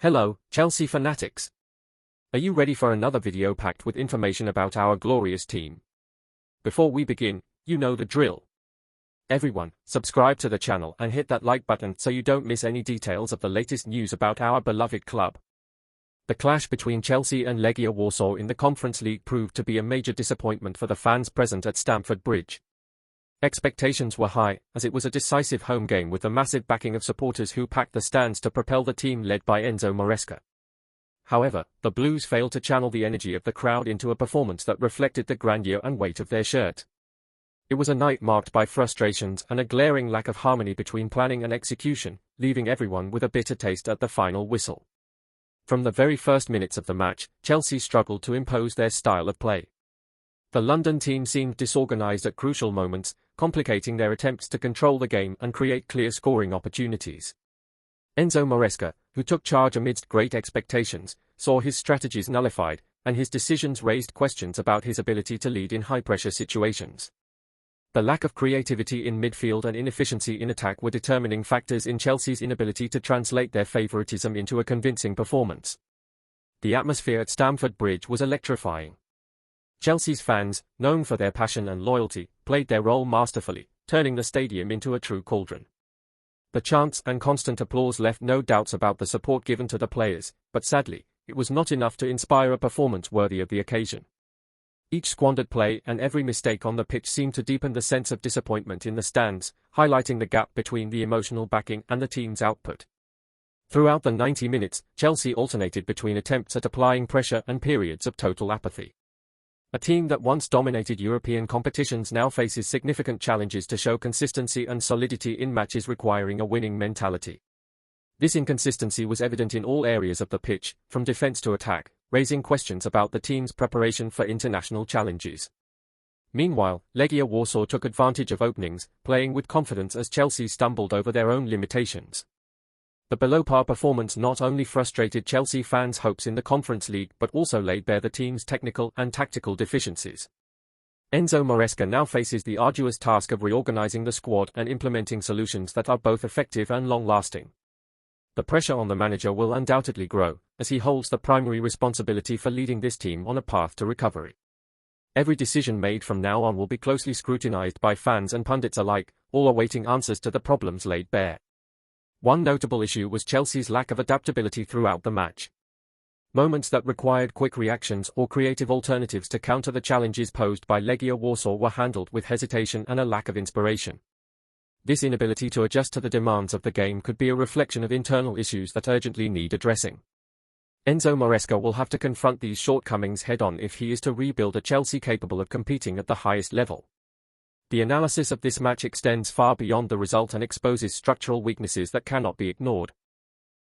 Hello, Chelsea fanatics. Are you ready for another video packed with information about our glorious team? Before we begin, you know the drill. Everyone, subscribe to the channel and hit that like button so you don't miss any details of the latest news about our beloved club. The clash between Chelsea and Legia Warsaw in the Conference League proved to be a major disappointment for the fans present at Stamford Bridge. Expectations were high, as it was a decisive home game with the massive backing of supporters who packed the stands to propel the team led by Enzo Maresca. However, the Blues failed to channel the energy of the crowd into a performance that reflected the grandeur and weight of their shirt. It was a night marked by frustrations and a glaring lack of harmony between planning and execution, leaving everyone with a bitter taste at the final whistle. From the very first minutes of the match, Chelsea struggled to impose their style of play. The London team seemed disorganised at crucial moments, complicating their attempts to control the game and create clear scoring opportunities. Enzo Maresca, who took charge amidst great expectations, saw his strategies nullified, and his decisions raised questions about his ability to lead in high-pressure situations. The lack of creativity in midfield and inefficiency in attack were determining factors in Chelsea's inability to translate their favouritism into a convincing performance. The atmosphere at Stamford Bridge was electrifying. Chelsea's fans, known for their passion and loyalty, played their role masterfully, turning the stadium into a true cauldron. The chants and constant applause left no doubts about the support given to the players, but sadly, it was not enough to inspire a performance worthy of the occasion. Each squandered play and every mistake on the pitch seemed to deepen the sense of disappointment in the stands, highlighting the gap between the emotional backing and the team's output. Throughout the 90 minutes, Chelsea alternated between attempts at applying pressure and periods of total apathy. A team that once dominated European competitions now faces significant challenges to show consistency and solidity in matches requiring a winning mentality. This inconsistency was evident in all areas of the pitch, from defense to attack, raising questions about the team's preparation for international challenges. Meanwhile, Legia Warsaw took advantage of openings, playing with confidence as Chelsea stumbled over their own limitations. The below-par performance not only frustrated Chelsea fans' hopes in the Conference League but also laid bare the team's technical and tactical deficiencies. Enzo Maresca now faces the arduous task of reorganizing the squad and implementing solutions that are both effective and long-lasting. The pressure on the manager will undoubtedly grow, as he holds the primary responsibility for leading this team on a path to recovery. Every decision made from now on will be closely scrutinized by fans and pundits alike, all awaiting answers to the problems laid bare. One notable issue was Chelsea's lack of adaptability throughout the match. Moments that required quick reactions or creative alternatives to counter the challenges posed by Legia Warsaw were handled with hesitation and a lack of inspiration. This inability to adjust to the demands of the game could be a reflection of internal issues that urgently need addressing. Enzo Maresca will have to confront these shortcomings head-on if he is to rebuild a Chelsea capable of competing at the highest level. The analysis of this match extends far beyond the result and exposes structural weaknesses that cannot be ignored.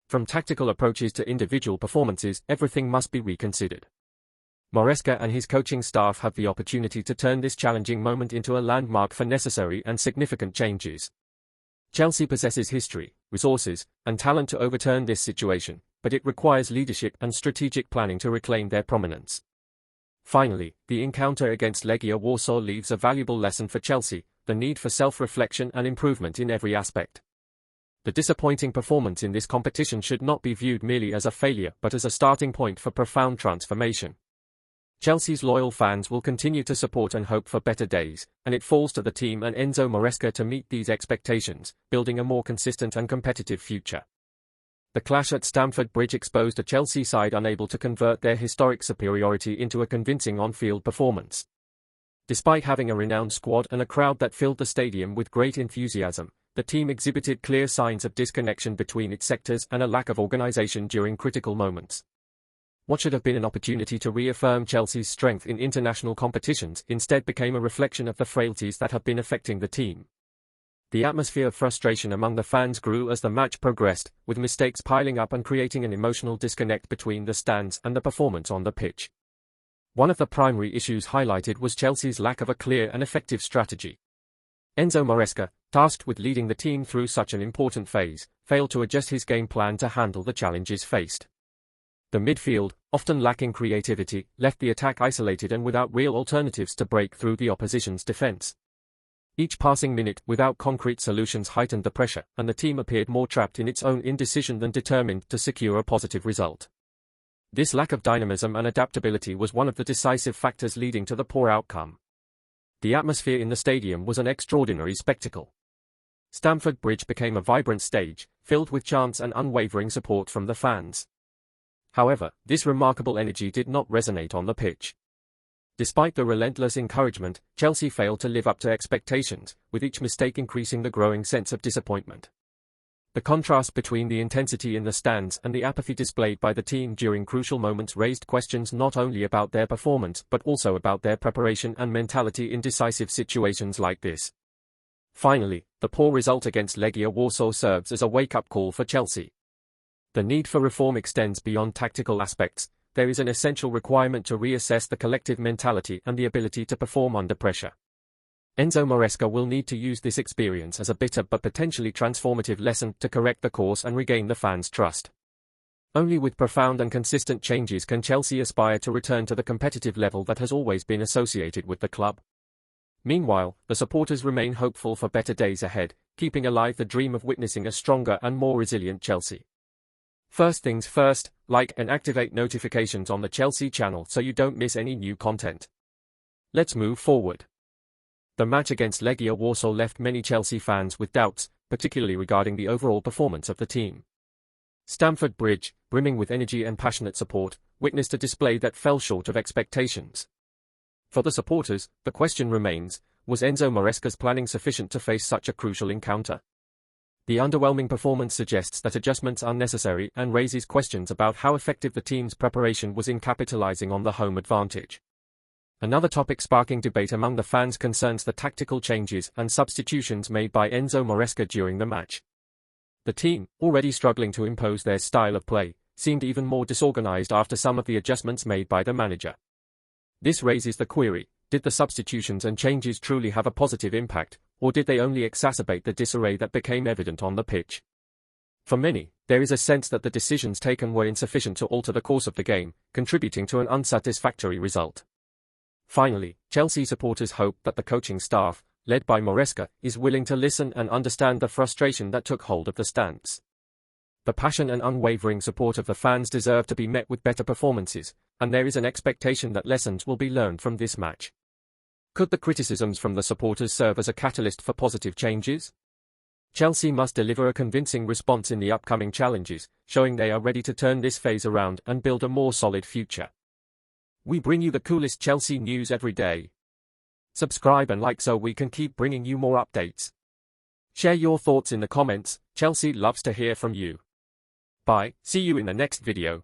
From tactical approaches to individual performances, everything must be reconsidered. Maresca and his coaching staff have the opportunity to turn this challenging moment into a landmark for necessary and significant changes. Chelsea possesses history, resources, and talent to overturn this situation, but it requires leadership and strategic planning to reclaim their prominence. Finally, the encounter against Legia Warsaw leaves a valuable lesson for Chelsea: the need for self-reflection and improvement in every aspect. The disappointing performance in this competition should not be viewed merely as a failure but as a starting point for profound transformation. Chelsea's loyal fans will continue to support and hope for better days, and it falls to the team and Enzo Maresca to meet these expectations, building a more consistent and competitive future. The clash at Stamford Bridge exposed a Chelsea side unable to convert their historic superiority into a convincing on-field performance. Despite having a renowned squad and a crowd that filled the stadium with great enthusiasm, the team exhibited clear signs of disconnection between its sectors and a lack of organisation during critical moments. What should have been an opportunity to reaffirm Chelsea's strength in international competitions instead became a reflection of the frailties that have been affecting the team. The atmosphere of frustration among the fans grew as the match progressed, with mistakes piling up and creating an emotional disconnect between the stands and the performance on the pitch. One of the primary issues highlighted was Chelsea's lack of a clear and effective strategy. Enzo Maresca, tasked with leading the team through such an important phase, failed to adjust his game plan to handle the challenges faced. The midfield, often lacking creativity, left the attack isolated and without real alternatives to break through the opposition's defense. Each passing minute without concrete solutions heightened the pressure, and the team appeared more trapped in its own indecision than determined to secure a positive result. This lack of dynamism and adaptability was one of the decisive factors leading to the poor outcome. The atmosphere in the stadium was an extraordinary spectacle. Stamford Bridge became a vibrant stage, filled with chants and unwavering support from the fans. However, this remarkable energy did not resonate on the pitch. Despite the relentless encouragement, Chelsea failed to live up to expectations, with each mistake increasing the growing sense of disappointment. The contrast between the intensity in the stands and the apathy displayed by the team during crucial moments raised questions not only about their performance but also about their preparation and mentality in decisive situations like this. Finally, the poor result against Legia Warsaw serves as a wake-up call for Chelsea. The need for reform extends beyond tactical aspects. There is an essential requirement to reassess the collective mentality and the ability to perform under pressure. Enzo Maresca will need to use this experience as a bitter but potentially transformative lesson to correct the course and regain the fans' trust. Only with profound and consistent changes can Chelsea aspire to return to the competitive level that has always been associated with the club. Meanwhile, the supporters remain hopeful for better days ahead, keeping alive the dream of witnessing a stronger and more resilient Chelsea. First things first, like and activate notifications on the Chelsea channel so you don't miss any new content. Let's move forward. The match against Legia Warsaw left many Chelsea fans with doubts, particularly regarding the overall performance of the team. Stamford Bridge, brimming with energy and passionate support, witnessed a display that fell short of expectations. For the supporters, the question remains, was Enzo Maresca's planning sufficient to face such a crucial encounter? The underwhelming performance suggests that adjustments are necessary and raises questions about how effective the team's preparation was in capitalizing on the home advantage. Another topic sparking debate among the fans concerns the tactical changes and substitutions made by Enzo Maresca during the match. The team, already struggling to impose their style of play, seemed even more disorganized after some of the adjustments made by the manager. This raises the query, did the substitutions and changes truly have a positive impact, or did they only exacerbate the disarray that became evident on the pitch? For many, there is a sense that the decisions taken were insufficient to alter the course of the game, contributing to an unsatisfactory result. Finally, Chelsea supporters hope that the coaching staff, led by Maresca, is willing to listen and understand the frustration that took hold of the stands. The passion and unwavering support of the fans deserve to be met with better performances, and there is an expectation that lessons will be learned from this match. Could the criticisms from the supporters serve as a catalyst for positive changes? Chelsea must deliver a convincing response in the upcoming challenges, showing they are ready to turn this phase around and build a more solid future. We bring you the coolest Chelsea news every day. Subscribe and like so we can keep bringing you more updates. Share your thoughts in the comments. Chelsea loves to hear from you. Bye, see you in the next video.